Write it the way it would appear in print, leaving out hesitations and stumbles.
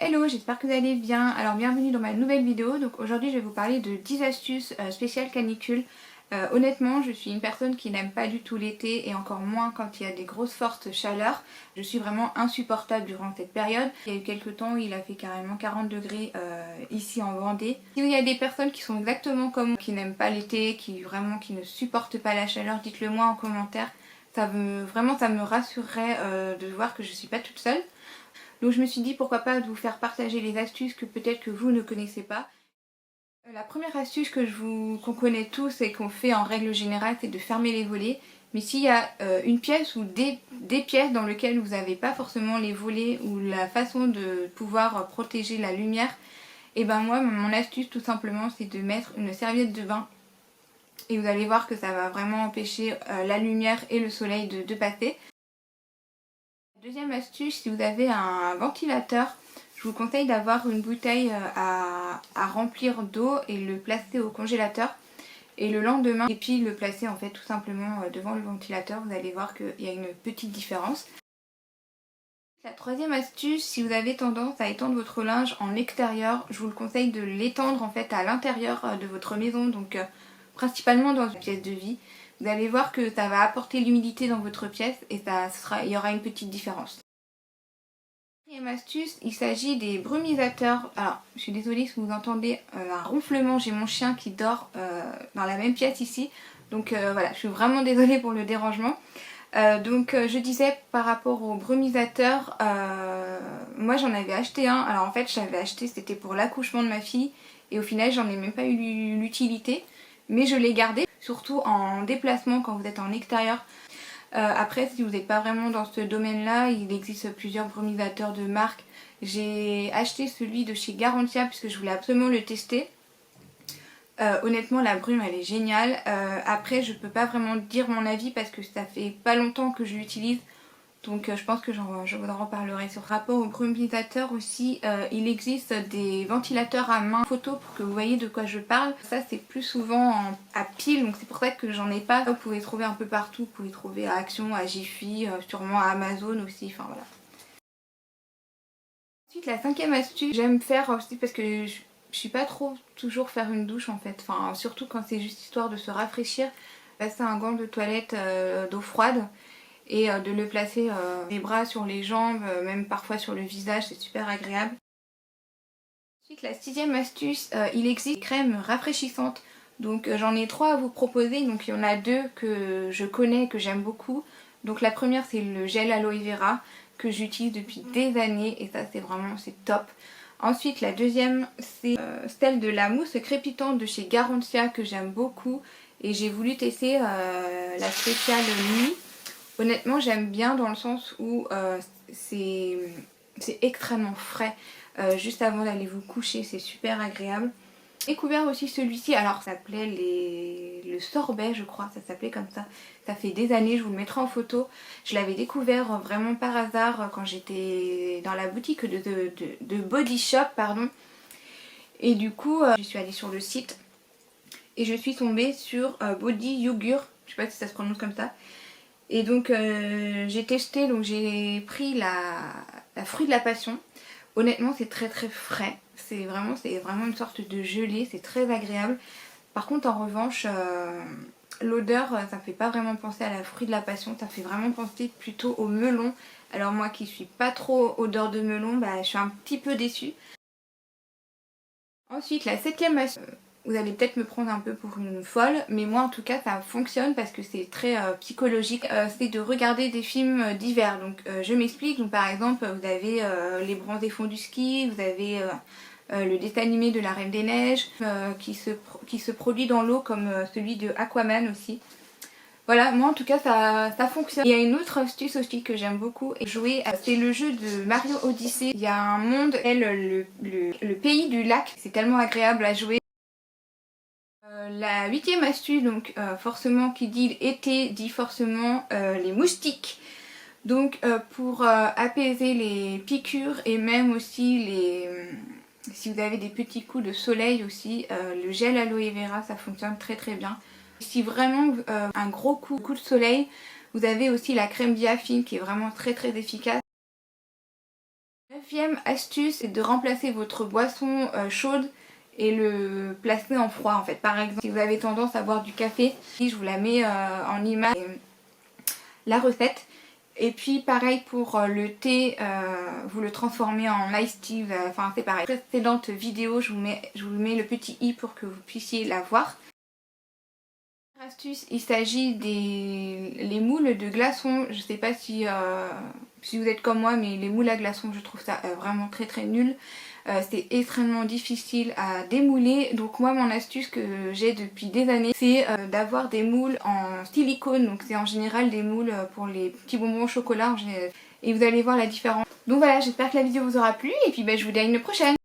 Hello, j'espère que vous allez bien. Alors bienvenue dans ma nouvelle vidéo. Donc aujourd'hui je vais vous parler de 10 astuces spéciales canicule. Honnêtement, je suis une personne qui n'aime pas du tout l'été et encore moins quand il y a des grosses fortes chaleurs. Je suis vraiment insupportable durant cette période. Il y a eu quelques temps où il a fait carrément 40 degrés ici en Vendée. Si il y a des personnes qui sont exactement comme moi, qui n'aiment pas l'été, qui ne supportent pas la chaleur, dites-le moi en commentaire. Ça me rassurerait de voir que je ne suis pas toute seule. Donc je me suis dit pourquoi pas de vous faire partager les astuces que peut-être que vous ne connaissez pas. La première astuce qu'on connaît tous et qu'on fait en règle générale, c'est de fermer les volets. Mais s'il y a une pièce ou des pièces dans lesquelles vous n'avez pas forcément les volets ou la façon de pouvoir protéger la lumière, et ben moi mon astuce tout simplement c'est de mettre une serviette de bain. Et vous allez voir que ça va vraiment empêcher la lumière et le soleil de passer. Deuxième astuce, si vous avez un ventilateur, je vous conseille d'avoir une bouteille à remplir d'eau et le placer au congélateur. Et le lendemain, et puis le placer en fait tout simplement devant le ventilateur, vous allez voir qu'il y a une petite différence. La troisième astuce, si vous avez tendance à étendre votre linge en extérieur, je vous le conseille de l'étendre en fait à l'intérieur de votre maison, donc principalement dans une pièce de vie. Vous allez voir que ça va apporter l'humidité dans votre pièce et il y aura une petite différence. Deuxième astuce, il s'agit des brumisateurs. Alors, je suis désolée si vous entendez un ronflement, j'ai mon chien qui dort dans la même pièce ici. Donc voilà, je suis vraiment désolée pour le dérangement. Je disais par rapport aux brumisateurs, moi j'en avais acheté un. Alors en fait, j'avais acheté, c'était pour l'accouchement de ma fille. Et au final, j'en ai même pas eu l'utilité. Mais je l'ai gardé, surtout en déplacement quand vous êtes en extérieur. Après, si vous n'êtes pas vraiment dans ce domaine-là, il existe plusieurs brumisateurs de marque. J'ai acheté celui de chez Garantia puisque je voulais absolument le tester. Honnêtement, la brume elle est géniale. Après, je peux pas vraiment dire mon avis parce que ça fait pas longtemps que je l'utilise. Donc je pense que je vous en reparlerai. Sur rapport au brumisateur aussi, il existe des ventilateurs à main photo pour que vous voyez de quoi je parle. Ça c'est plus souvent à pile, donc c'est pour ça que j'en ai pas. Vous pouvez trouver un peu partout, vous pouvez trouver à Action, à Jiffy, sûrement à Amazon aussi, enfin voilà. Ensuite la cinquième astuce, j'aime faire aussi parce que je suis pas trop toujours faire une douche en fait. Enfin surtout quand c'est juste histoire de se rafraîchir. Passer un gant de toilette d'eau froide. Et de le placer les bras sur les jambes, même parfois sur le visage, c'est super agréable. Ensuite, la sixième astuce, il existe des crèmes rafraîchissantes. Donc j'en ai trois à vous proposer, donc il y en a deux que je connais, que j'aime beaucoup. Donc la première c'est le gel aloe vera que j'utilise depuis des années et ça c'est top. Ensuite la deuxième c'est celle de la mousse crépitante de chez Garantia que j'aime beaucoup et j'ai voulu tester la spéciale nuit. Honnêtement j'aime bien dans le sens où c'est extrêmement frais juste avant d'aller vous coucher, c'est super agréable. J'ai découvert aussi celui-ci, alors ça s'appelait le sorbet je crois, ça s'appelait comme ça. Ça fait des années, je vous le mettrai en photo. Je l'avais découvert vraiment par hasard quand j'étais dans la boutique de Body Shop, pardon. Et du coup je suis allée sur le site et je suis tombée sur Body Yogurt, je sais pas si ça se prononce comme ça. Et donc j'ai testé, donc j'ai pris la fruit de la passion. Honnêtement c'est très très frais, c'est vraiment une sorte de gelée, c'est très agréable. Par contre en revanche l'odeur ça me fait pas vraiment penser à la fruit de la passion, ça fait vraiment penser plutôt au melon. Alors moi qui suis pas trop odeur de melon, bah, je suis un petit peu déçue. Ensuite la septième astuce, vous allez peut-être me prendre un peu pour une folle, mais moi en tout cas ça fonctionne parce que c'est très psychologique. C'est de regarder des films d'hiver. Donc je m'explique, donc par exemple vous avez Les Bronzés font du ski, vous avez le dessin animé de la Reine des Neiges qui se produit dans l'eau comme celui de Aquaman aussi. Voilà, moi en tout cas ça fonctionne. Il y a une autre astuce aussi que j'aime beaucoup jouer, c'est le jeu de Mario Odyssey. Il y a un monde, le pays du lac, c'est tellement agréable à jouer. La huitième astuce, donc forcément qui dit été dit forcément les moustiques. Donc pour apaiser les piqûres et même aussi si vous avez des petits coups de soleil aussi, le gel aloe vera ça fonctionne très très bien. Si vraiment un gros coup de soleil, vous avez aussi la crème Biafine qui est vraiment très très efficace. 9e astuce, c'est de remplacer votre boisson chaude et le placer en froid en fait. Par exemple, si vous avez tendance à boire du café, je vous la mets en image, la recette. Et puis pareil pour le thé, vous le transformez en iced tea, enfin c'est pareil. Précédente vidéo, je vous mets le petit i pour que vous puissiez la voir. Astuce, il s'agit des moules de glaçons. Je sais pas si vous êtes comme moi, mais les moules à glaçons, je trouve ça vraiment très nul. C'est extrêmement difficile à démouler. Donc moi, mon astuce que j'ai depuis des années, c'est d'avoir des moules en silicone. Donc c'est en général des moules pour les petits bonbons au chocolat. Et vous allez voir la différence. Donc voilà, j'espère que la vidéo vous aura plu. Et puis je vous dis à une prochaine.